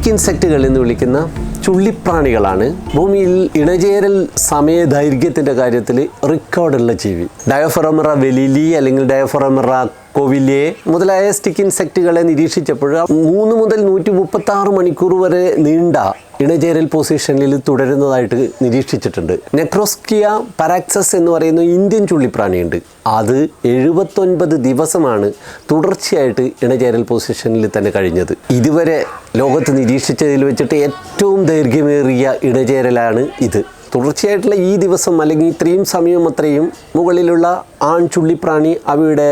Stick ഇൻസെക്റ്റുകൾ എന്ന് വിളിക്കുന്ന ചുള്ളിപ്രാണികളാണ് ഭൂമിയിൽ ഇണചേരൽ സമയദൈർഘ്യത്തിൻ്റെ കാര്യത്തിൽ റെക്കോർഡുള്ള ജീവി. ഡയോഫോറമിറ വെലിലി അല്ലെങ്കിൽ ഡയോഫോറമിറ കോവിലിയെ മുതലായ സ്റ്റിക്ക് ഇൻസെക്റ്റുകളെ നിരീക്ഷിച്ചപ്പോൾ 3 മുതൽ 136 മണിക്കൂർ വരെ നീണ്ട ഇണചേരൽ പൊസിഷനിൽ തുടരുന്നതായിട്ട് നിരീക്ഷിച്ചിട്ടുണ്ട്. നെക്രോസ്കിയ പരാക്സസ് എന്ന് പറയുന്ന ഇന്ത്യൻ ചുള്ളിപ്രാണിയുണ്ട്. അത് 79 ദിവസമാണ് തുടർച്ചയായിട്ട് ഇണചേരൽ പൊസിഷനിൽ തന്നെ കഴിഞ്ഞത്. ഇതുവരെ ലോകത്ത് നിരീക്ഷിച്ചതിൽ വെച്ചിട്ട് ഏറ്റവും ദൈർഘ്യമേറിയ ഇണചേരലാണ് ഇത്. തുടർച്ചയായിട്ടുള്ള ഈ ദിവസം അല്ലെങ്കിൽ ഇത്രയും സമയം അത്രയും മുകളിലുള്ള ആൺ ചുള്ളിപ്രാണി അവയുടെ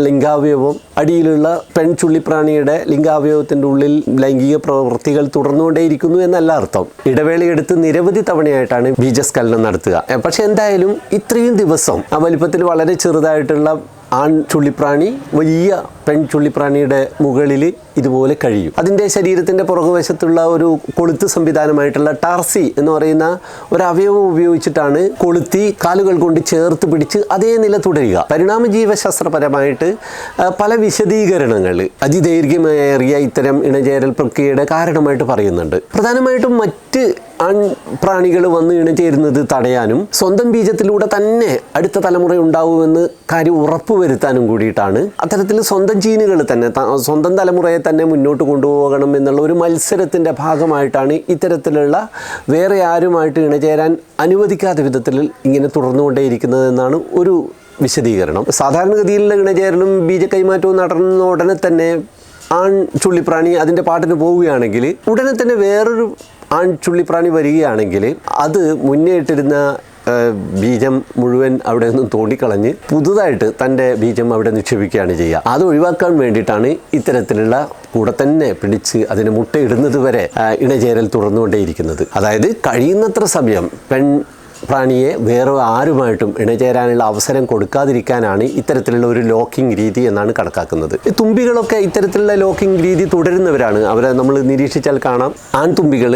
ലിംഗാവയവം, അടിയിലുള്ള പെൺ ചുള്ളിപ്രാണിയുടെ ലിംഗാവയവത്തിൻ്റെ ഉള്ളിൽ ലൈംഗിക പ്രവൃത്തികൾ തുടർന്നുകൊണ്ടേയിരിക്കുന്നു എന്നല്ല അർത്ഥം. ഇടവേളയെടുത്ത് നിരവധി തവണയായിട്ടാണ് ബീജസ്ഖലനം നടത്തുക. പക്ഷെ എന്തായാലും ഇത്രയും ദിവസം ആ വലിപ്പത്തിൽ വളരെ ചെറുതായിട്ടുള്ള ആൺ ചുള്ളിപ്രാണി വലിയ പെൺ ചുള്ളിപ്രാണിയുടെ മുകളിൽ ഇതുപോലെ കഴിയും. അതിൻ്റെ ശരീരത്തിൻ്റെ പുറകുവശത്തുള്ള ഒരു കൊളുത്ത് സംവിധാനമായിട്ടുള്ള ടാർസി എന്ന് പറയുന്ന ഒരു അവയവം ഉപയോഗിച്ചിട്ടാണ് കൊളുത്തി കാലുകൾ കൊണ്ട് ചേർത്ത് പിടിച്ച് അതേ നില തുടരുക. പരിണാമജീവശാസ്ത്രപരമായിട്ട് പല വിശദീകരണങ്ങൾ അതിദൈർഘ്യമേറിയ ഇത്തരം ഇണചേരൽ പ്രക്രിയയുടെ കാരണമായിട്ട് പറയുന്നുണ്ട്. പ്രധാനമായിട്ടും മറ്റ് ആൺ പ്രാണികൾ വന്ന് ഇണചേരുന്നത് തടയാനും സ്വന്തം ബീജത്തിലൂടെ തന്നെ അടുത്ത തലമുറ ഉണ്ടാവുമെന്ന് കാര്യം ഉറപ്പുവരുത്താനും കൂടിയിട്ടാണ് അത്തരത്തിൽ സ്വന്തം ജീനുകൾ തന്നെ സ്വന്തം തലമുറയെ തന്നെ മുന്നോട്ട് കൊണ്ടുപോകണം എന്നുള്ള ഒരു മത്സരത്തിൻ്റെ ഭാഗമായിട്ടാണ് ഇത്തരത്തിലുള്ള വേറെ ആരുമായിട്ട് ഇണചേരാൻ അനുവദിക്കാത്ത വിധത്തിൽ ഇങ്ങനെ തുടർന്നുകൊണ്ടേയിരിക്കുന്നതെന്നാണ് ഒരു വിശദീകരണം. സാധാരണഗതിയിലുള്ള ഇണചേരലും ബീജ കൈമാറ്റവും നടന്ന ഉടനെ തന്നെ ആൺ ചുള്ളിപ്രാണി അതിൻ്റെ പാട്ടിന് പോവുകയാണെങ്കിൽ ഉടനെ തന്നെ വേറൊരു ആൺ ചുള്ളിപ്രാണി വരികയാണെങ്കിൽ അത് മുന്നേ ഇട്ടിരുന്ന ബീജം മുഴുവൻ അവിടെ നിന്നും തോണ്ടിക്കളഞ്ഞ് പുതുതായിട്ട് തൻ്റെ ബീജം അവിടെ നിക്ഷേപിക്കുകയാണ് ചെയ്യുക. അത് ഒഴിവാക്കാൻ വേണ്ടിയിട്ടാണ് ഇത്തരത്തിലുള്ള കൂടെ തന്നെ പിടിച്ച് അതിന് മുട്ടയിടുന്നത് വരെ ഇണചേരൽ തുറന്നുകൊണ്ടേയിരിക്കുന്നത്. അതായത് കഴിയുന്നത്ര സമയം പെൺ പ്രാണിയെ വേറെ ആരുമായിട്ടും ഇണചേരാനുള്ള അവസരം കൊടുക്കാതിരിക്കാനാണ് ഇത്തരത്തിലുള്ള ഒരു ലോക്കിംഗ് രീതി എന്നാണ് കണക്കാക്കുന്നത്. തുമ്പികളൊക്കെ ഇത്തരത്തിലുള്ള ലോക്കിംഗ് രീതി തുടരുന്നവരാണ്. അവരെ നമ്മൾ നിരീക്ഷിച്ചാൽ കാണാം, ആൺതുമ്പികൾ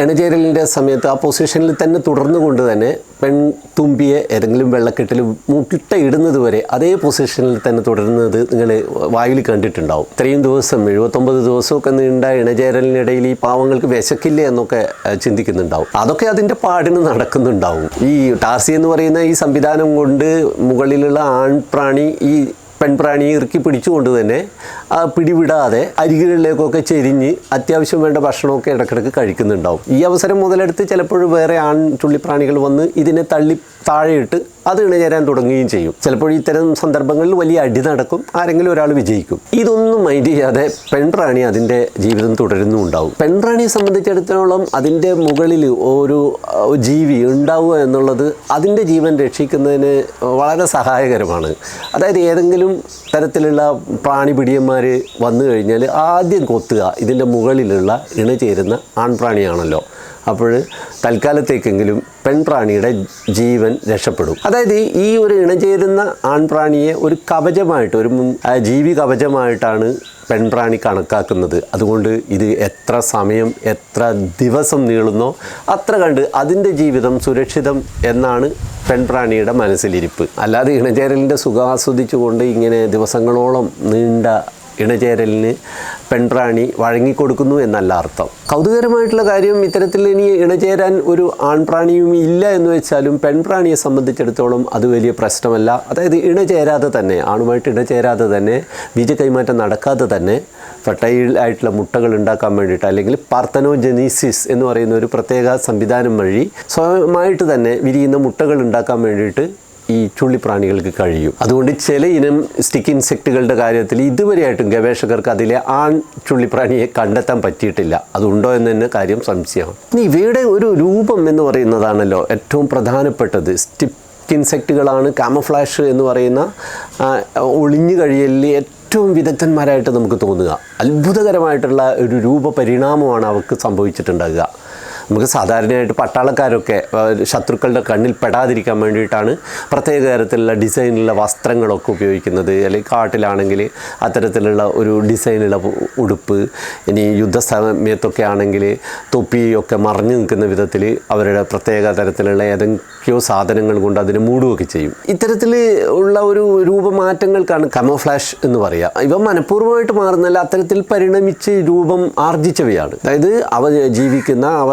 ഇണചേരലിൻ്റെ സമയത്ത് ആ പൊസിഷനിൽ തന്നെ തുടർന്നുകൊണ്ട് തന്നെ പെൺതുമ്പിയെ ഏതെങ്കിലും വെള്ളക്കെട്ടിൽ മുട്ട ഇടുന്നത് വരെ അതേ പൊസിഷനിൽ തന്നെ തുടരുന്നത് നിങ്ങൾ വായിൽ കണ്ടിട്ടുണ്ടാവും. ഇത്രയും ദിവസം 79 ദിവസമൊക്കെ നീണ്ട ഇണചേരലിനിടയിൽ ഈ പാവങ്ങൾക്ക് വിശക്കില്ലേ എന്നൊക്കെ ചിന്തിക്കുന്നുണ്ടാവും. അതൊക്കെ അതിൻ്റെ പാടിന് നടക്കുന്നുണ്ടാവും. ഈ ടാർസി എന്ന് പറയുന്ന ഈ സംവിധാനം കൊണ്ട് മുകളിലുള്ള ആൺപ്രാണി ഈ പെൺപ്രാണിയെ ഇറുക്കി പിടിച്ചുകൊണ്ട് തന്നെ പിടിവിടാതെ അരികുകളിലേക്കൊക്കെ ചെരിഞ്ഞ് അത്യാവശ്യം വേണ്ട ഭക്ഷണമൊക്കെ ഇടയ്ക്കിടയ്ക്ക് കഴിക്കുന്നുണ്ടാവും. ഈ അവസരം മുതലെടുത്ത് ചിലപ്പോൾ വേറെ ആൺ ചുള്ളിപ്രാണികൾ വന്ന് ഇതിനെ തള്ളി താഴെയിട്ട് അത് ഇണചേരാൻ തുടങ്ങുകയും ചെയ്യും. ചിലപ്പോൾ ഇത്തരം സന്ദർഭങ്ങളിൽ വലിയ അടി നടക്കും, ആരെങ്കിലും ഒരാൾ വിജയിക്കും. ഇതൊന്നും മൈൻഡ് ചെയ്യാതെ പെൺപ്രാണി അതിൻ്റെ ജീവിതം തുടരുന്നുണ്ടാവും. പെൺപ്രാണിയെ സംബന്ധിച്ചിടത്തോളം അതിൻ്റെ മുകളിൽ ഒരു ജീവി ഉണ്ടാവുക എന്നുള്ളത് അതിൻ്റെ ജീവൻ രക്ഷിക്കുന്നതിന് വളരെ സഹായകരമാണ്. അതായത് ഏതെങ്കിലും തരത്തിലുള്ള പ്രാണിപിടിയന്മാർ വന്നു കഴിഞ്ഞാൽ ആദ്യം കൊത്തുക ഇതിൻ്റെ മുകളിലുള്ള ഇണചേരുന്ന ആൺപ്രാണിയാണല്ലോ. അപ്പോൾ തൽക്കാലത്തേക്കെങ്കിലും പെൺപ്രാണിയുടെ ജീവൻ രക്ഷപ്പെടും. അതായത് ഈ ഒരു ഇണചേരുന്ന ആൺപ്രാണിയെ ഒരു കവചമായിട്ട്, ഒരു ജീവി കവചമായിട്ടാണ് പെൺപ്രാണി കണക്കാക്കുന്നത്. അതുകൊണ്ട് ഇത് എത്ര സമയം എത്ര ദിവസം നീളുന്നോ അത്ര കണ്ട് അതിൻ്റെ ജീവിതം സുരക്ഷിതം എന്നാണ് പെൺപ്രാണിയുടെ മനസ്സിലിരിപ്പ്. അല്ലാതെ ഇണചേരലിൻ്റെ സുഖം ആസ്വദിച്ചുകൊണ്ട് ഇങ്ങനെ ദിവസങ്ങളോളം നീണ്ട ഇണചേരലിന് പെൺപ്രാണി വഴങ്ങിക്കൊടുക്കുന്നു എന്നല്ല അർത്ഥം. കൗതുകരമായിട്ടുള്ള കാര്യം, ഇത്തരത്തിൽ ഇനി ഇണചേരാൻ ഒരു ആൺപ്രാണിയും ഇല്ല എന്ന് വെച്ചാലും പെൺപ്രാണിയെ സംബന്ധിച്ചിടത്തോളം അത് വലിയ പ്രശ്നമല്ല. അതായത് ഇണചേരാതെ തന്നെ, ആണുമായിട്ട് ഇണചേരാതെ തന്നെ, ബീജ കൈമാറ്റം നടക്കാതെ തന്നെ ഫെർട്ടൈൽ ആയിട്ടുള്ള മുട്ടകൾ ഉണ്ടാക്കാൻ വേണ്ടിയിട്ട്, അല്ലെങ്കിൽ പാർത്തനോജനീസിസ് എന്ന് പറയുന്ന ഒരു പ്രത്യേക സംവിധാനം വഴി സ്വയമായിട്ട് തന്നെ വിരിയുന്ന മുട്ടകൾ ഉണ്ടാക്കാൻ വേണ്ടിയിട്ട് ഈ ചുള്ളിപ്രാണികൾക്ക് കഴിയും. അതുകൊണ്ട് ചില ഇനം സ്റ്റിക്ക് ഇൻസെക്റ്റുകളുടെ കാര്യത്തിൽ ഇതുവരെയായിട്ടും ഗവേഷകർക്ക് അതിലെ ആൺ ചുള്ളിപ്രാണിയെ കണ്ടെത്താൻ പറ്റിയിട്ടില്ല. അതുണ്ടോ എന്ന് തന്നെ കാര്യം സംശയമാണ്. ഇനി ഇവയുടെ ഒരു രൂപം എന്ന് പറയുന്നതാണല്ലോ ഏറ്റവും പ്രധാനപ്പെട്ടത്. സ്റ്റിക്ക് ഇൻസെക്റ്റുകളാണ് കാമഫ്ലാഷ് എന്ന് പറയുന്ന ഒളിഞ്ഞു കഴിയലിൽ ഏറ്റവും വിദഗ്ധന്മാരായിട്ട് നമുക്ക് തോന്നുക. അത്ഭുതകരമായിട്ടുള്ള ഒരു രൂപപരിണാമമാണ് അവർക്ക് സംഭവിച്ചിട്ടുണ്ടാകുക. നമുക്ക് സാധാരണയായിട്ട് പട്ടാളക്കാരൊക്കെ ശത്രുക്കളുടെ കണ്ണിൽ പെടാതിരിക്കാൻ വേണ്ടിയിട്ടാണ് പ്രത്യേക തരത്തിലുള്ള ഡിസൈനുള്ള വസ്ത്രങ്ങളൊക്കെ ഉപയോഗിക്കുന്നത്. അല്ലെങ്കിൽ കാട്ടിലാണെങ്കിൽ അത്തരത്തിലുള്ള ഒരു ഡിസൈനുള്ള ഉടുപ്പ്, ഇനി യുദ്ധസമയത്തൊക്കെ ആണെങ്കിൽ തൊപ്പിയൊക്കെ മറഞ്ഞു നിൽക്കുന്ന വിധത്തിൽ അവരുടെ പ്രത്യേക തരത്തിലുള്ള ഏതൊക്കെയോ സാധനങ്ങൾ കൊണ്ട് അതിനെ മൂടുകയൊക്കെ ചെയ്യും. ഇത്തരത്തിൽ ഉള്ള ഒരു രൂപമാറ്റങ്ങൾക്കാണ് കമോഫ്ലാഷ് എന്ന് പറയുക. ഇവ മനഃപൂർവ്വമായിട്ട് മാറുന്നല്ല, അത്തരത്തിൽ പരിണമിച്ച് രൂപം ആർജിച്ചവയാണ്. അതായത് അവ ജീവിക്കുന്ന, അവ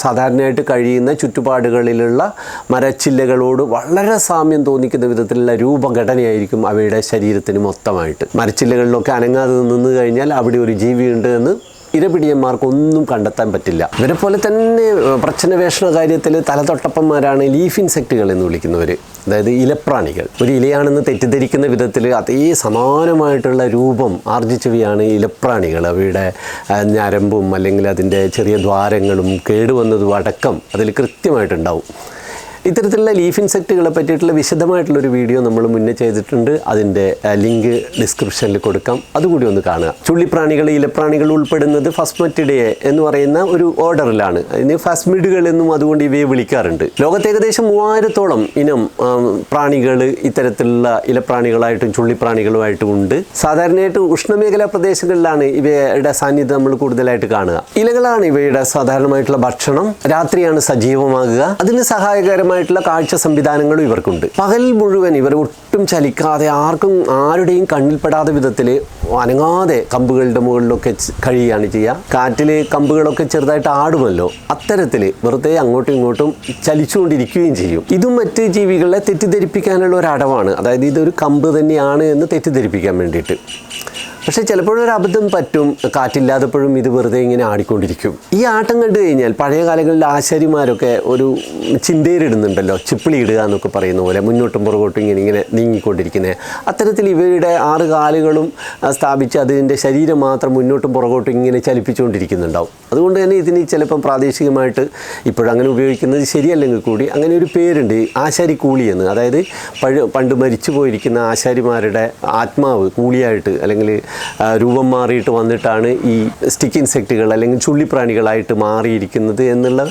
സാധാരണയായിട്ട് കഴിയുന്ന ചുറ്റുപാടുകളിലുള്ള മരച്ചില്ലകളോട് വളരെ സാമ്യം തോന്നിക്കുന്ന വിധത്തിലുള്ള രൂപഘടനയായിരിക്കും അവയുടെ ശരീരത്തിന് മൊത്തമായിട്ട്. മരച്ചില്ലകളിലൊക്കെ അനങ്ങാതെ നിന്ന് കഴിഞ്ഞാൽ അവിടെ ഒരു ജീവിയുണ്ട് എന്ന് ഇരപിടിയന്മാർക്കൊന്നും കണ്ടെത്താൻ പറ്റില്ല. ഇവരെ പോലെ തന്നെ പ്രച്ഛന്നവേഷണ കാര്യത്തിൽ തലതൊട്ടപ്പന്മാരാണ് ലീഫ് ഇൻസെക്റ്റുകൾ എന്ന് വിളിക്കുന്നവർ. അതായത് ഇലപ്രാണികൾ. ഒരു ഇലയാണെന്ന് തെറ്റിദ്ധരിക്കുന്ന വിധത്തിൽ അതേ സമാനമായിട്ടുള്ള രൂപം ആർജിച്ചവയാണ് ഇലപ്രാണികൾ. അവയുടെ ഞരമ്പും അല്ലെങ്കിൽ അതിൻ്റെ ചെറിയ ദ്വാരങ്ങളും കേടുവന്നതും അടക്കം അതിൽ കൃത്യമായിട്ടുണ്ടാവും. ഇത്തരത്തിലുള്ള ലീഫ് ഇൻസെക്റ്റുകളെ പറ്റിയിട്ടുള്ള വിശദമായിട്ടുള്ളൊരു വീഡിയോ നമ്മൾ മുന്നേ ചെയ്തിട്ടുണ്ട്. അതിൻ്റെ ലിങ്ക് ഡിസ്ക്രിപ്ഷനിൽ കൊടുക്കാം, അതുകൂടി ഒന്ന് കാണുക. ചുള്ളിപ്രാണികൾ, ഇലപ്രാണികൾ ഉൾപ്പെടുന്നത് ഫസ്മറ്റിഡേ എന്ന് പറയുന്ന ഒരു ഓർഡറിലാണ്. അതിന് ഫസ്മിഡുകൾ എന്നും അതുകൊണ്ട് ഇവയെ വിളിക്കാറുണ്ട്. ലോകത്ത് ഏകദേശം 3000-ഓളം ഇനം പ്രാണികൾ ഇത്തരത്തിലുള്ള ഇലപ്രാണികളായിട്ടും ചുള്ളിപ്രാണികളുമായിട്ടും ഉണ്ട്. സാധാരണയായിട്ട് ഉഷ്ണമേഖലാ പ്രദേശങ്ങളിലാണ് ഇവയുടെ സാന്നിധ്യം നമ്മൾ കൂടുതലായിട്ട് കാണുക. ഇലകളാണ് ഇവയുടെ സാധാരണമായിട്ടുള്ള ഭക്ഷണം. രാത്രിയാണ് സജീവമാകുക. അതിന് സഹായകരമായ കാഴ്ച സംവിധാനങ്ങളും ഇവർക്കുണ്ട്. പകൽ മുഴുവൻ ഇവർ ഒട്ടും ചലിക്കാതെ ആരുടെയും കണ്ണിൽപ്പെടാത്ത വിധത്തിൽ അനങ്ങാതെ കമ്പുകളുടെ മുകളിലൊക്കെ കഴിയുകയാണ് ചെയ്യുക. കാറ്റിൽ കമ്പുകളൊക്കെ ചെറുതായിട്ട് ആടുമല്ലോ, അത്തരത്തിൽ വെറുതെ അങ്ങോട്ടും ഇങ്ങോട്ടും ചലിച്ചുകൊണ്ടിരിക്കുകയും ചെയ്യും. ഇതും മറ്റ് ജീവികളെ തെറ്റിദ്ധരിപ്പിക്കാനുള്ള ഒരു അടവാണ്. അതായത് ഇതൊരു കമ്പ് തന്നെയാണ് എന്ന് തെറ്റിദ്ധരിപ്പിക്കാൻ വേണ്ടിയിട്ട്. പക്ഷേ ചിലപ്പോഴൊരു അബദ്ധം പറ്റും. കാറ്റില്ലാത്തപ്പോഴും ഇത് വെറുതെ ഇങ്ങനെ ആടിക്കൊണ്ടിരിക്കും. ഈ ആട്ടം കണ്ടു കഴിഞ്ഞാൽ പഴയ കാലങ്ങളിൽ ആശാരിമാരൊക്കെ ഒരു ചിന്തയിലിടുന്നുണ്ടല്ലോ, ചിപ്പിളി ഇടുക എന്നൊക്കെ പറയുന്ന പോലെ മുന്നോട്ടും പുറകോട്ടും ഇങ്ങനെ നീങ്ങിക്കൊണ്ടിരിക്കുന്നത്. അത്തരത്തിൽ ഇവയുടെ 6 കാലുകളും സ്ഥാപിച്ച് അതിൻ്റെ ശരീരം മാത്രം മുന്നോട്ടും പുറകോട്ടും ഇങ്ങനെ ചലിപ്പിച്ചുകൊണ്ടിരിക്കുന്നുണ്ടാവും. അതുകൊണ്ട് തന്നെ ഇതിന് ചിലപ്പം പ്രാദേശികമായിട്ട് ഇപ്പോഴങ്ങനെ ഉപയോഗിക്കുന്നത് ശരിയല്ലെങ്കിൽ കൂടി അങ്ങനെ ഒരു പേരുണ്ട്, ആശാരി കൂളി എന്ന്. അതായത് പണ്ട് മരിച്ചു പോയിരിക്കുന്ന ആശാരിമാരുടെ ആത്മാവ് കൂളിയായിട്ട് അല്ലെങ്കിൽ രൂപം മാറിയിട്ട് വന്നിട്ടാണ് ഈ സ്റ്റിക്ക് ഇൻസെക്റ്റുകൾ അല്ലെങ്കിൽ ചുള്ളിപ്രാണികളായിട്ട് മാറിയിരിക്കുന്നത് എന്നുള്ള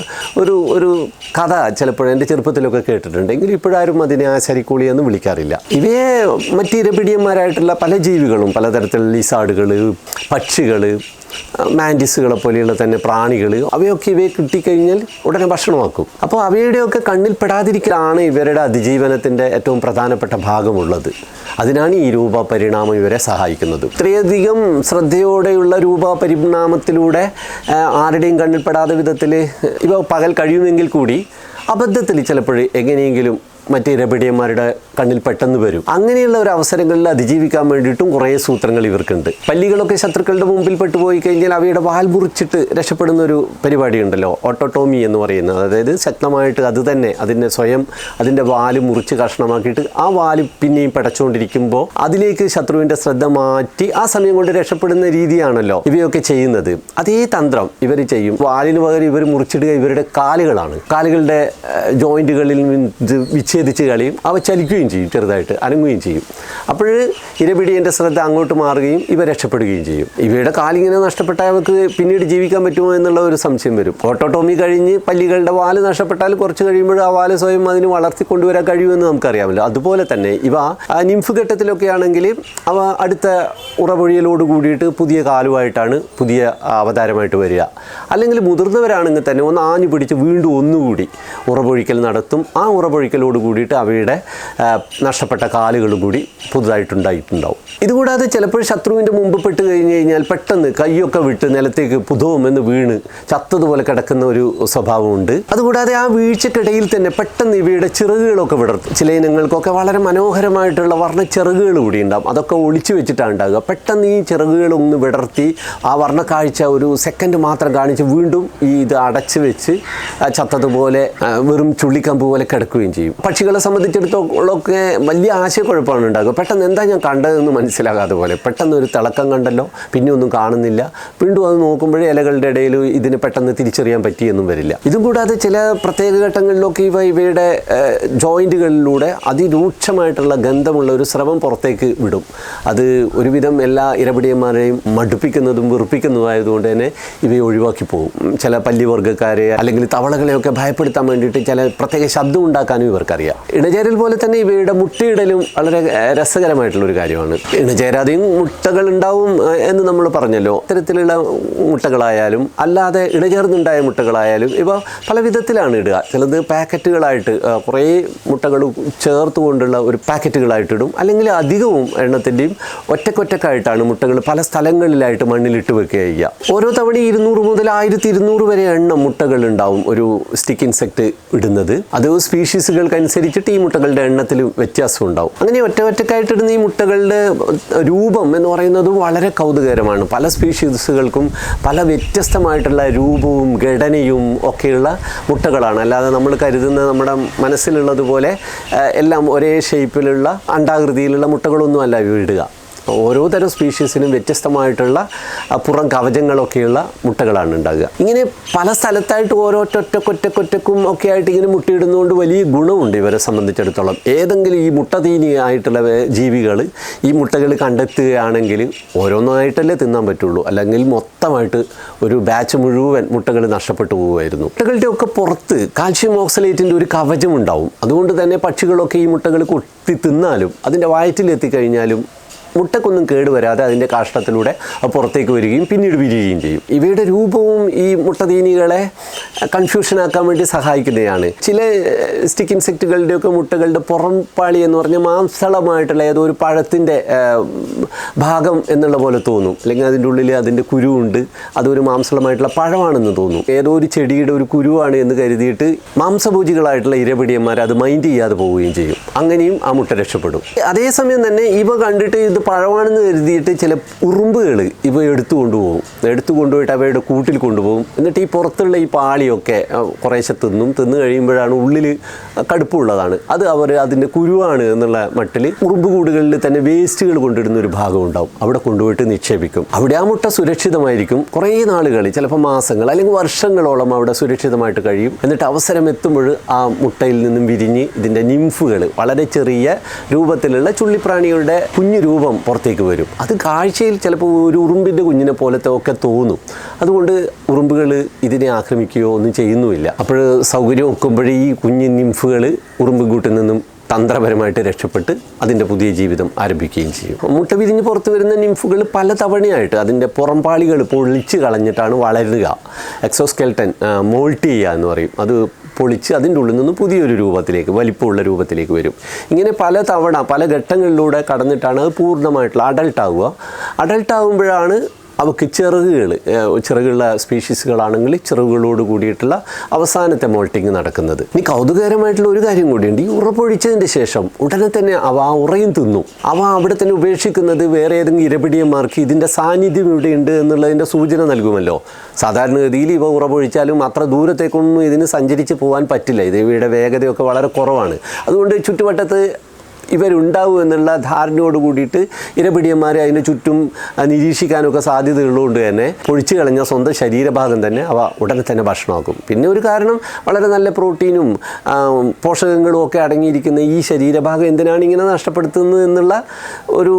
ഒരു കഥ ചിലപ്പോൾ എൻ്റെ ചെറുപ്പത്തിലൊക്കെ കേട്ടിട്ടുണ്ട്. എങ്കിലും ഇപ്പോഴാരും അതിനെ ആശാരിക്കൂളി എന്ന് വിളിക്കാറില്ല. ഇവയെ മറ്റ് ഇരപിടിയന്മാരായിട്ടുള്ള പല ജീവികളും, പലതരത്തിലുള്ള ലിസാർഡുകൾ, പക്ഷികൾ, മാൻറ്റിസുകളെ പോലെയുള്ള തന്നെ പ്രാണികൾ, അവയൊക്കെ ഇവയെ കിട്ടിക്കഴിഞ്ഞാൽ ഉടനെ ഭക്ഷണമാക്കും. അപ്പോൾ അവയുടെയൊക്കെ കണ്ണിൽ പെടാതിരിക്കലാണ് ഇവരുടെ അതിജീവനത്തിൻ്റെ ഏറ്റവും പ്രധാനപ്പെട്ട ഭാഗമുള്ളത്. അതിനാണ് ഈ രൂപപരിണാമം ഇവരെ സഹായിക്കുന്നത്. ഇത്രയധികം ശ്രദ്ധയോടെയുള്ള രൂപപരിണാമത്തിലൂടെ ആരുടെയും കണ്ണിൽപ്പെടാത്ത വിധത്തിൽ ഇവ പകൽ കഴിയുമെങ്കിൽ കൂടി അബദ്ധത്തിൽ ചിലപ്പോൾ എങ്ങനെയെങ്കിലും മറ്റ് ഇരപിടിയന്മാരുടെ കണ്ണിൽ പെട്ടെന്ന് വരും. അങ്ങനെയുള്ള ഒരു അവസരങ്ങളിൽ അതിജീവിക്കാൻ വേണ്ടിയിട്ടും കുറേ സൂത്രങ്ങൾ ഇവർക്കുണ്ട്. പല്ലികളൊക്കെ ശത്രുക്കളുടെ മുമ്പിൽ പെട്ടുപോയി കഴിഞ്ഞാൽ അവയുടെ വാൽ മുറിച്ചിട്ട് രക്ഷപ്പെടുന്ന ഒരു പരിപാടി ഉണ്ടല്ലോ, ഓട്ടോട്ടോമി എന്ന് പറയുന്നത്. അതായത് ശക്തമായിട്ട് അത് തന്നെ സ്വയം അതിൻ്റെ വാല് മുറിച്ച് കഷ്ണമാക്കിയിട്ട് ആ വാല് പിന്നെയും പടച്ചുകൊണ്ടിരിക്കുമ്പോൾ അതിലേക്ക് ശത്രുവിൻ്റെ ശ്രദ്ധ മാറ്റി ആ സമയം കൊണ്ട് രക്ഷപ്പെടുന്ന രീതിയാണല്ലോ ഇവയൊക്കെ ചെയ്യുന്നത്. അതേ തന്ത്രം ഇവർ ചെയ്യും. വാലിന് പകരം ഇവർ മുറിച്ചിടുക ഇവരുടെ കാലുകളാണ്. കാലുകളുടെ ജോയിൻറ്റുകളിൽ വിച്ഛേദിച്ച് കളയും. അവ ചലിക്കുകയും ചെയ്യും, ചെറുതായിട്ട് അനങ്ങുകയും ചെയ്യും. അപ്പോൾ ഇരപിടിയൻ്റെ ശ്രദ്ധ അങ്ങോട്ട് മാറുകയും ഇവ രക്ഷപ്പെടുകയും ചെയ്യും. ഇവയുടെ കാലിങ്ങനെ നഷ്ടപ്പെട്ടാൽ അവർക്ക് പിന്നീട് ജീവിക്കാൻ പറ്റുമോ എന്നുള്ള ഒരു സംശയം വരും. ഓട്ടോട്ടോമി കഴിഞ്ഞ് പല്ലികളുടെ വാല് നഷ്ടപ്പെട്ടാൽ കുറച്ച് കഴിയുമ്പോൾ ആ വാല് സ്വയം അതിന് വളർത്തിക്കൊണ്ടുവരാൻ കഴിയുമെന്ന് നമുക്കറിയാമല്ലോ. അതുപോലെ തന്നെ ഇവ നിംഫ് ഘട്ടത്തിലൊക്കെ ആണെങ്കിൽ അവ അടുത്ത ഉറപൊഴിയലോട് കൂടിയിട്ട് പുതിയ കാലുമായിട്ടാണ് പുതിയ അവതാരമായിട്ട് വരിക. അല്ലെങ്കിൽ മുതിർന്നവരാണെങ്കിൽ തന്നെ ഒന്ന് ആഞ്ഞു പിടിച്ച് വീണ്ടും ഒന്നുകൂടി ഉറപൊഴിക്കൽ നടത്തും. ആ ഉറപൊഴിക്കലോട് കൂടിയിട്ട് അവയുടെ നഷ്ടപ്പെട്ട കാലുകളും കൂടി പുതുതായിട്ടുണ്ടായിട്ടുണ്ടാവും. ഇതുകൂടാതെ ചിലപ്പോൾ ശത്രുവിൻ്റെ മുമ്പ് പെട്ട് കഴിഞ്ഞ് കഴിഞ്ഞാൽ പെട്ടെന്ന് കൈയൊക്കെ വിട്ട് നിലത്തേക്ക് പുതവുമെന്ന് വീണ് ചത്തതുപോലെ കിടക്കുന്ന ഒരു സ്വഭാവമുണ്ട്. അതുകൂടാതെ ആ വീഴ്ചക്കിടയിൽ തന്നെ പെട്ടെന്ന് ഇവയുടെ ചിറകുകളൊക്കെ വിടർത്തും. ചില ഇനങ്ങൾക്കൊക്കെ വളരെ മനോഹരമായിട്ടുള്ള വർണ്ണ ചിറകുകൾ കൂടി ഉണ്ടാകും. അതൊക്കെ ഒളിച്ചു വെച്ചിട്ടാണ് ഉണ്ടാകുക. പെട്ടെന്ന് ഈ ചിറകുകളൊന്ന് വിടർത്തി ആ വർണ്ണക്കാഴ്ച ഒരു സെക്കൻഡ് മാത്രം കാണിച്ച് വീണ്ടും ഇത് അടച്ചു വെച്ച് ചത്തതുപോലെ വെറും ചുള്ളിക്കമ്പ് പോലെ കിടക്കുകയും ചെയ്യും. പക്ഷികളെ സംബന്ധിച്ചിടത്തോളമൊക്കെ വലിയ ആശയക്കുഴപ്പമാണ് ഉണ്ടാകുക. പെട്ടെന്ന് എന്താ ഞാൻ കണ്ടതെന്ന് മനസ്സിലാകാതെ പോലെ പെട്ടെന്ന് ഒരു തിളക്കം കണ്ടല്ലോ, പിന്നെ ഒന്നും കാണുന്നില്ല, വീണ്ടും അത് നോക്കുമ്പോഴേ ഇലകളുടെ ഇടയിൽ ഇതിന് പെട്ടെന്ന് തിരിച്ചറിയാൻ പറ്റിയെന്നും വരില്ല. ഇതും കൂടാതെ ചില പ്രത്യേക ഘട്ടങ്ങളിലൊക്കെ ഇവയുടെ ജോയിൻറ്റുകളിലൂടെ അതിരൂക്ഷമായിട്ടുള്ള ഗന്ധമുള്ള ഒരു സ്രവം പുറത്തേക്ക് വിടും. അത് ഒരുവിധം എല്ലാ ഇരപിടിയന്മാരെയും മടുപ്പിക്കുന്നതും വെറുപ്പിക്കുന്നതുമായതുകൊണ്ട് തന്നെ ഇവയെ ഒഴിവാക്കി പോകും. ചില പല്ലിവർഗ്ഗക്കാരെ അല്ലെങ്കിൽ തവളകളെയൊക്കെ ഭയപ്പെടുത്താൻ വേണ്ടിയിട്ട് ചില പ്രത്യേക ശബ്ദം ഉണ്ടാക്കാനും ഇവർക്കറിയാം. ഇണചേരൽ പോലെ തന്നെ ഇവയുടെ മുട്ടയിടലും വളരെ രസകരമായിട്ടുള്ളൊരു കാര്യമാണ്. ഇണചേരാതെയും മുട്ടകൾ ഉണ്ടാവും എന്ന് നമ്മൾ പറഞ്ഞല്ലോ. ഇത്തരത്തിലുള്ള മുട്ടകളായാലും അല്ലാതെ ഇണചേർന്നുണ്ടായ മുട്ടകളായാലും ഇവ പല വിധത്തിലാണ് ഇടുക. ചിലത് പാക്കറ്റുകളായിട്ട് കുറേ മുട്ടകൾ ചേർത്തുകൊണ്ടുള്ള ഒരു പാക്കറ്റുകളായിട്ടിടും, അല്ലെങ്കിൽ അധികവും എണ്ണത്തിൻ്റെയും ഒറ്റക്കൊറ്റക്കായിട്ടാണ് മുട്ടകൾ പല സ്ഥലങ്ങളിലായിട്ട് മണ്ണിലിട്ട് വെക്കുക ചെയ്യുക. ഓരോ തവണ 200 മുതൽ 1200 വരെ എണ്ണം മുട്ടകൾ ഉണ്ടാവും ഒരു സ്റ്റിക്ക് ഇൻസെക്റ്റ് ഇടുന്നത്. അത് സ്പീഷീസുകൾക്കനുസരിച്ചിട്ട് ഈ മുട്ടകളുടെ എണ്ണത്തിൽ വ്യത്യാസം ഉണ്ടാവും. അങ്ങനെ ഒറ്റക്കായിട്ടിടുന്ന ഈ മുട്ടകളുടെ രൂപം എന്ന് പറയുന്നത് വളരെ കൗതുകകരമാണ്. പല സ്പീഷീസുകൾക്കും പല വ്യത്യസ്തമായിട്ടുള്ള രൂപവും ഘടനയും ഒക്കെയുള്ള മുട്ടകളാണ്. അല്ലാതെ നമ്മൾ കരുതുന്ന നമ്മുടെ മനസ്സിലുള്ളതുപോലെ എല്ലാം ഒരേ ഷേപ്പിലുള്ള അണ്ഡാകൃതിയിലുള്ള മുട്ടകളൊന്നും അല്ല ഇടുക. ഓരോ തരം സ്പീഷീസിനും വ്യത്യസ്തമായിട്ടുള്ള പുറം കവചങ്ങളൊക്കെയുള്ള മുട്ടകളാണ് ഉണ്ടാകുക. ഇങ്ങനെ പല സ്ഥലത്തായിട്ട് ഓരോ ഒറ്റക്കൊറ്റക്കും ഒക്കെ ആയിട്ട് ഇങ്ങനെ മുട്ടയിടുന്നതുകൊണ്ട് വലിയ ഗുണമുണ്ട് ഇവരെ സംബന്ധിച്ചിടത്തോളം. ഏതെങ്കിലും ഈ മുട്ടതീനി ആയിട്ടുള്ള ജീവികൾ ഈ മുട്ടകൾ കണ്ടെത്തുകയാണെങ്കിൽ ഓരോന്നായിട്ടല്ലേ തിന്നാൻ പറ്റുള്ളൂ, അല്ലെങ്കിൽ മൊത്തമായിട്ട് ഒരു ബാച്ച് മുഴുവൻ മുട്ടകൾ നഷ്ടപ്പെട്ടു പോകുമായിരുന്നു. മുട്ടകളുടെ ഒക്കെ പുറത്ത് കാൽഷ്യം ഓക്സലേറ്റിൻ്റെ ഒരു കവചം ഉണ്ടാവും. അതുകൊണ്ട് തന്നെ പക്ഷികളൊക്കെ ഈ മുട്ടകൾ കൊത്തി തിന്നാലും അതിൻ്റെ വയറ്റിലെത്തിക്കഴിഞ്ഞാലും മുട്ടക്കൊന്നും കേടുവരാതെ അതിൻ്റെ കാഷ്ടത്തിലൂടെ പുറത്തേക്ക് വരികയും പിന്നീട് വിരിയുകയും ചെയ്യും. ഇവയുടെ രൂപവും ഈ മുട്ടതീനികളെ കൺഫ്യൂഷനാക്കാൻ വേണ്ടി സഹായിക്കുന്നതാണ്. ചില സ്റ്റിക്ക് ഇൻസെക്റ്റുകളുടെയൊക്കെ മുട്ടകളുടെ പുറംപാളി എന്ന് പറഞ്ഞാൽ മാംസളമായിട്ടുള്ള ഏതോ ഒരു പഴത്തിൻ്റെ ഭാഗം എന്നുള്ള പോലെ തോന്നും, അല്ലെങ്കിൽ അതിൻ്റെ ഉള്ളിൽ അതിൻ്റെ കുരുവുണ്ട്, അതൊരു മാംസളമായിട്ടുള്ള പഴമാണെന്ന് തോന്നും. ഏതോ ഒരു ചെടിയുടെ ഒരു കുരുവാണ് എന്ന് കരുതിയിട്ട് മാംസഭോജികളായിട്ടുള്ള ഇരപിടിയന്മാർ അത് മൈൻഡ് ചെയ്യാതെ പോവുകയും ചെയ്യും. അങ്ങനെയും ആ മുട്ട രക്ഷപ്പെടും. അതേസമയം തന്നെ ഇവ കണ്ടിട്ട് ഇത് പഴമാണെന്ന് കരുതിയിട്ട് ചില ഉറുമ്പുകൾ ഇവ എടുത്തു കൊണ്ടുപോയിട്ട് അവയുടെ കൂട്ടിൽ കൊണ്ടുപോകും. എന്നിട്ട് ഈ പുറത്തുള്ള ഈ പാളിയൊക്കെ കുറേശ്ശെ തിന്നു കഴിയുമ്പോഴാണ് ഉള്ളിൽ കടുപ്പുള്ളതാണ്, അത് അവർ അതിൻ്റെ കുരുവാണ് എന്നുള്ള മട്ടിൽ ഉറുമ്പ് കൂടുകളിൽ തന്നെ വേസ്റ്റുകൾ കൊണ്ടിടുന്ന ഒരു ഭാഗം ഉണ്ടാവും, അവിടെ കൊണ്ടുപോയിട്ട് നിക്ഷേപിക്കും. അവിടെ ആ മുട്ട സുരക്ഷിതമായിരിക്കും. കുറേ നാളുകൾ, ചിലപ്പോൾ മാസങ്ങൾ അല്ലെങ്കിൽ വർഷങ്ങളോളം അവിടെ സുരക്ഷിതമായിട്ട് കഴിയും. എന്നിട്ട് അവസരം എത്തുമ്പോൾ ആ മുട്ടയിൽ നിന്നും വിരിഞ്ഞ് ഇതിൻ്റെ നിംഫുകൾ, വളരെ ചെറിയ രൂപത്തിലുള്ള ചുള്ളിപ്രാണികളുടെ കുഞ്ഞു രൂപം പുറത്തേക്ക് വരും. അത് കാഴ്ചയിൽ ചിലപ്പോൾ ഒരു ഉറുമ്പിൻ്റെ കുഞ്ഞിനെ പോലത്തെ ഒക്കെ തോന്നും. അതുകൊണ്ട് ഉറുമ്പുകൾ ഇതിനെ ആക്രമിക്കുകയോ ഒന്നും ചെയ്യുന്നുമില്ല. അപ്പോൾ സൗകര്യം ഒക്കുമ്പോഴേ ഈ കുഞ്ഞു നിംഫുകൾ ഉറുമ്പുകൂട്ടിൽ നിന്നും തന്ത്രപരമായിട്ട് രക്ഷപ്പെട്ട് അതിൻ്റെ പുതിയ ജീവിതം ആരംഭിക്കുകയും ചെയ്യും. മുട്ട വിരിഞ്ഞ് പുറത്ത് വരുന്ന നിംഫുകൾ പല തവണയായിട്ട് അതിൻ്റെ പുറംപാളികൾ പൊളിച്ച് കളഞ്ഞിട്ടാണ് വളരുക. എക്സോസ്കെൽട്ടൻ മോൾട്ട് ചെയ്യുക എന്ന് പറയും. അത് പൊളിച്ച് അതിൻ്റെ ഉള്ളിൽ നിന്ന് പുതിയൊരു രൂപത്തിലേക്ക്, വലിപ്പമുള്ള രൂപത്തിലേക്ക് വരും. ഇങ്ങനെ പല ഘട്ടങ്ങളിലൂടെ കടന്നിട്ടാണ് അത് പൂർണ്ണമായിട്ടുള്ള അഡൾട്ടാകുമ്പോഴാണ് അവർക്ക് ചിറകുള്ള സ്പീഷീസുകളാണെങ്കിൽ ചിറകുകളോട് കൂടിയിട്ടുള്ള അവസാനത്തെ മോൾട്ടിങ് നടക്കുന്നത്. ഇനി കൗതുകകരമായിട്ടുള്ള ഒരു കാര്യം കൂടിയുണ്ട്. ഈ ഉറപ്പൊഴിച്ചതിൻ്റെ ശേഷം ഉടനെ തന്നെ അവ ആ ഉറയും തിന്നും. അവ അവിടെ തന്നെ ഉപേക്ഷിക്കുന്നത് വേറെ ഏതെങ്കിലും ഇരപിടിയന്മാർക്ക് ഇതിൻ്റെ സാന്നിധ്യം ഇവിടെയുണ്ട് എന്നുള്ളതിൻ്റെ സൂചന നൽകുമല്ലോ. സാധാരണഗതിയിൽ ഇവ ഉറപ്പൊഴിച്ചാലും അത്ര ദൂരത്തേക്കൊന്നും ഇതിന് സഞ്ചരിച്ച് പോകാൻ പറ്റില്ല. ഇവയുടെ വേഗതയൊക്കെ വളരെ കുറവാണ്. അതുകൊണ്ട് ചുറ്റുവട്ടത്ത് ഇവരുണ്ടാവും എന്നുള്ള ധാരണയോട് കൂടിയിട്ട് ഇരപിടിയന്മാരെ അതിന് ചുറ്റും നിരീക്ഷിക്കാനൊക്കെ സാധ്യതയുള്ളതുകൊണ്ട് തന്നെ പൊഴിച്ചു കളഞ്ഞ സ്വന്തം ശരീരഭാഗം തന്നെ അവ ഉടനെ തന്നെ ഭക്ഷണമാക്കും. പിന്നെ ഒരു കാരണം, വളരെ നല്ല പ്രോട്ടീനും പോഷകങ്ങളും ഒക്കെ അടങ്ങിയിരിക്കുന്ന ഈ ശരീരഭാഗം എന്തിനാണ് ഇങ്ങനെ നഷ്ടപ്പെടുത്തുന്നത് എന്നുള്ള ഒരു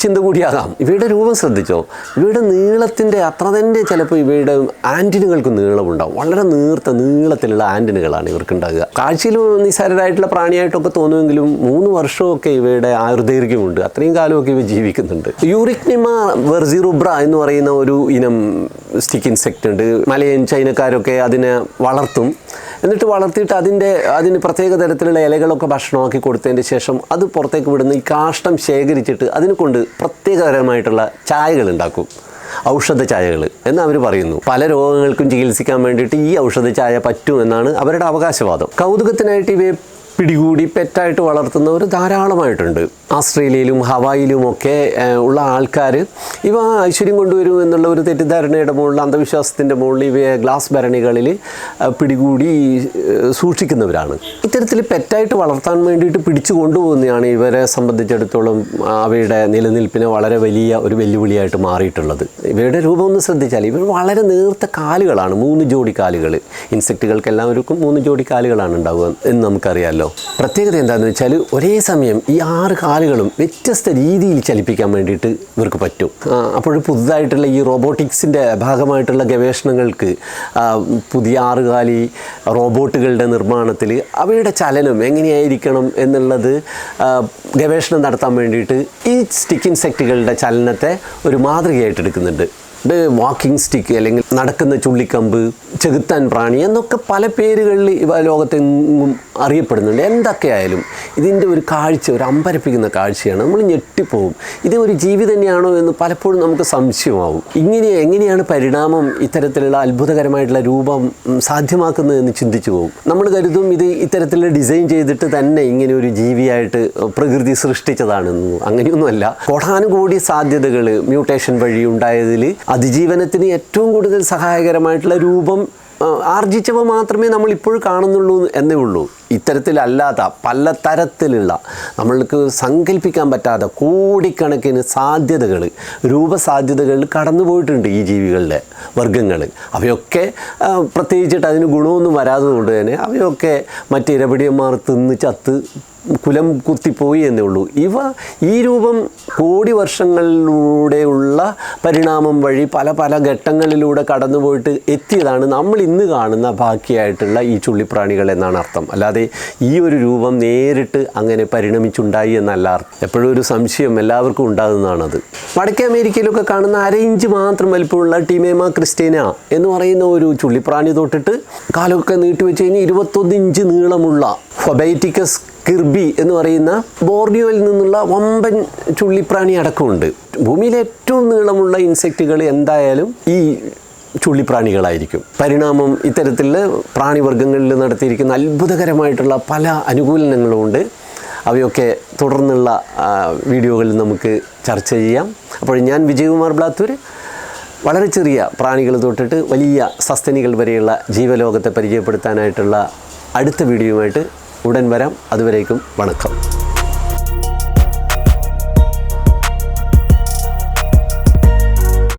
ചിന്ത കൂടിയാകാം. ഇവയുടെ രൂപം ശ്രദ്ധിച്ചോ? ഇവയുടെ നീളത്തിൻ്റെ അത്ര തന്നെ ചിലപ്പോൾ ഇവയുടെ ആൻറ്റിനുകൾക്ക് നീളമുണ്ടാവും. വളരെ നീളത്തിലുള്ള ആൻറ്റിനുകളാണ് ഇവർക്കുണ്ടാകുക. കാഴ്ചയിൽ നിസ്സാരരായിട്ടുള്ള പ്രാണിയായിട്ടൊക്കെ തോന്നുമെങ്കിലും 3 വർഷം ഒക്കെ ഇവയുടെ ആയുർദൈർഘ്യമുണ്ട്. അത്രയും കാലമൊക്കെ ഇവ ജീവിക്കുന്നുണ്ട്. യൂറിക്നിമ വെർസിറുബ്ര എന്ന് പറയുന്ന ഒരു ഇനം സ്റ്റിക്ക് ഇൻസെക്റ്റ് ഉണ്ട്. മലയൻ ചൈനക്കാരൊക്കെ അതിനെ വളർത്തും. എന്നിട്ട് വളർത്തിയിട്ട് അതിന് പ്രത്യേക തരത്തിലുള്ള ഇലകളൊക്കെ ഭക്ഷണമാക്കി കൊടുത്തതിന് ശേഷം അത് പുറത്തേക്ക് വിടുന്ന ഈ കാഷ്ടം ശേഖരിച്ചിട്ട് അതിനെ കൊണ്ട് പ്രത്യേകതരമായിട്ടുള്ള ചായകൾ ഉണ്ടാക്കും, ഔഷധ ചായകൾ എന്ന് അവർ പറയുന്നു. പല രോഗങ്ങൾക്കും ചികിത്സിക്കാൻ വേണ്ടിയിട്ട് ഈ ഔഷധ ചായ പറ്റും എന്നാണ് അവരുടെ അവകാശവാദം. കൗതുകത്തിനായിട്ട് ഇവയെ പിടികൂടി പെറ്റായിട്ട് വളർത്തുന്നവർ ധാരാളമായിട്ടുണ്ട്. ഓസ്ട്രേലിയയിലും ഹവായിലുമൊക്കെ ഉള്ള ആൾക്കാർ ഇവ ഐശ്വര്യം കൊണ്ടുവരും എന്നുള്ള ഒരു തെറ്റിദ്ധാരണയുടെ മുകളിൽ, അന്ധവിശ്വാസത്തിൻ്റെ മുകളിൽ ഇവയെ ഗ്ലാസ് ഭരണികളിൽ പിടികൂടി സൂക്ഷിക്കുന്നവരാണ്. ഇത്തരത്തിൽ പെറ്റായിട്ട് വളർത്താൻ വേണ്ടിയിട്ട് പിടിച്ചു കൊണ്ടുപോകുന്നതാണ് ഇവരെ സംബന്ധിച്ചിടത്തോളം അവയുടെ നിലനിൽപ്പിന് വളരെ വലിയ ഒരു വെല്ലുവിളിയായിട്ട് മാറിയിട്ടുള്ളത്. ഇവയുടെ രൂപം ഒന്ന് ശ്രദ്ധിച്ചാൽ ഇവർ വളരെ നേർത്ത കാലുകളാണ്, 3 ജോഡി കാലുകൾ. ഇൻസെക്റ്റുകൾക്ക് എല്ലാവർക്കും 3 ജോഡി കാലുകളാണ് ഉണ്ടാവുക എന്ന് നമുക്കറിയാമല്ലോ. പ്രത്യേകത എന്താണെന്ന് വെച്ചാൽ ഒരേ സമയം ഈ 6 കാലുകളും വ്യത്യസ്ത രീതിയിൽ ചലിപ്പിക്കാൻ വേണ്ടിയിട്ട് ഇവർക്ക് പറ്റും. അപ്പോൾ പുതുതായിട്ടുള്ള ഈ റോബോട്ടിക്സിൻ്റെ ഭാഗമായിട്ടുള്ള ഗവേഷണങ്ങൾക്ക് പുതിയ 6 കാലി റോബോട്ടുകളുടെ നിർമ്മാണത്തിൽ അവയുടെ ചലനം എങ്ങനെയായിരിക്കണം എന്നുള്ളത് ഗവേഷണം നടത്താൻ വേണ്ടിയിട്ട് ഈ സ്റ്റിക്ക് ഇൻസെക്റ്റുകളുടെ ചലനത്തെ ഒരു മാതൃകയായിട്ട് എടുക്കുന്നുണ്ട്. വാക്കിംഗ് സ്റ്റിക്ക് അല്ലെങ്കിൽ നടക്കുന്ന ചുള്ളിക്കമ്പ്, ചെകുത്താൻ പ്രാണി എന്നൊക്കെ പല പേരുകളിൽ ഇവ ലോകത്തെങ്ങും അറിയപ്പെടുന്നുണ്ട്. എന്തൊക്കെയായാലും ഇതിൻ്റെ ഒരു കാഴ്ച, ഒരു അമ്പരപ്പിക്കുന്ന കാഴ്ചയാണ്. നമ്മൾ ഞെട്ടിപ്പോവും. ഇത് ഒരു ജീവി തന്നെയാണോ എന്ന് പലപ്പോഴും നമുക്ക് സംശയമാവും. എങ്ങനെയാണ് പരിണാമം ഇത്തരത്തിലുള്ള അത്ഭുതകരമായിട്ടുള്ള രൂപം സാധ്യമാക്കുന്നതെന്ന് ചിന്തിച്ചു പോകും. നമ്മൾ കരുതും ഇത് ഇത്തരത്തിലുള്ള ഡിസൈൻ ചെയ്തിട്ട് തന്നെ ഇങ്ങനെ ഒരു ജീവിയായിട്ട് പ്രകൃതി സൃഷ്ടിച്ചതാണെന്ന്. അങ്ങനെയൊന്നുമല്ല. കോടാനുകോടി സാധ്യതകൾ മ്യൂട്ടേഷൻ വഴി ഉണ്ടായതിൽ അതിജീവനത്തിന് ഏറ്റവും കൂടുതൽ സഹായകരമായിട്ടുള്ള രൂപം ആർജിച്ചവ മാത്രമേ നമ്മൾ ഇപ്പോൾ കാണുന്നുള്ളൂ എന്നേ ഉള്ളൂ. ഇത്തരത്തിലല്ലാത്ത പല തരത്തിലുള്ള നമ്മൾക്ക് സങ്കല്പിക്കാൻ പറ്റാത്ത കോടിക്കണക്കിന് സാധ്യതകൾ, രൂപസാധ്യതകൾ കടന്നു പോയിട്ടുണ്ട് ഈ ജീവികളുടെ വർഗ്ഗങ്ങൾ. അവയൊക്കെ പ്രത്യേകിച്ചിട്ട് അതിന് ഗുണമൊന്നും വരാത്തതുകൊണ്ട് തന്നെ അവയൊക്കെ മറ്റിരപടിയന്മാർ തിന്ന് ചത്ത് കുലം കുത്തിപ്പോയി എന്നേ ഉള്ളൂ. ഈ രൂപം കോടി വർഷങ്ങളിലൂടെയുള്ള പരിണാമം വഴി പല ഘട്ടങ്ങളിലൂടെ കടന്നുപോയിട്ട് എത്തിയതാണ് നമ്മൾ ഇന്ന് കാണുന്ന ബാക്കിയായിട്ടുള്ള ഈ ചുള്ളിപ്രാണികൾ എന്നാണ് അർത്ഥം. അല്ലാതെ ഈ ഒരു രൂപം നേരിട്ട് അങ്ങനെ പരിണമിച്ചുണ്ടായി എന്നല്ല അർത്ഥം. എപ്പോഴും ഒരു സംശയം എല്ലാവർക്കും ഉണ്ടാകുന്നതാണത്. വടക്കേ അമേരിക്കയിലൊക്കെ കാണുന്ന 1 ഇഞ്ച് മാത്രം വലിപ്പമുള്ള ടീമേമ ക്രിസ്റ്റേന എന്ന് പറയുന്ന ഒരു ചുള്ളിപ്രാണി തൊട്ടിട്ട് കാലൊക്കെ നീട്ടിവെച്ച് കഴിഞ്ഞാൽ 21 ഇഞ്ച് നീളമുള്ള ഫൊബൈറ്റിക്കസ് കിർബി എന്ന് പറയുന്ന ബോർണിയോയിൽ നിന്നുള്ള വമ്പൻ ചുള്ളിപ്രാണി അടക്കമുണ്ട്. ഭൂമിയിലെ ഏറ്റവും നീളമുള്ള ഇൻസെക്റ്റുകൾ എന്തായാലും ഈ ചുള്ളിപ്രാണികളായിരിക്കും. പരിണാമം ഇത്തരത്തിലുള്ള പ്രാണിവർഗ്ഗങ്ങളിൽ നടത്തിയിരിക്കുന്ന അത്ഭുതകരമായിട്ടുള്ള പല അനുകൂലനങ്ങളുമുണ്ട്. അവയൊക്കെ തുടർന്നുള്ള വീഡിയോകളിൽ നമുക്ക് ചർച്ച ചെയ്യാം. അപ്പോൾ ഞാൻ വിജയകുമാർ ബ്ലാത്തൂർ വളരെ ചെറിയ പ്രാണികൾ തൊട്ടിട്ട് വലിയ സസ്തനികൾ വരെയുള്ള ജീവലോകത്തെ പരിചയപ്പെടുത്താനായിട്ടുള്ള അടുത്ത വീഡിയോയുമായിട്ട് ഉടൻ വരാം. അതുവരേക്കും വണക്കം.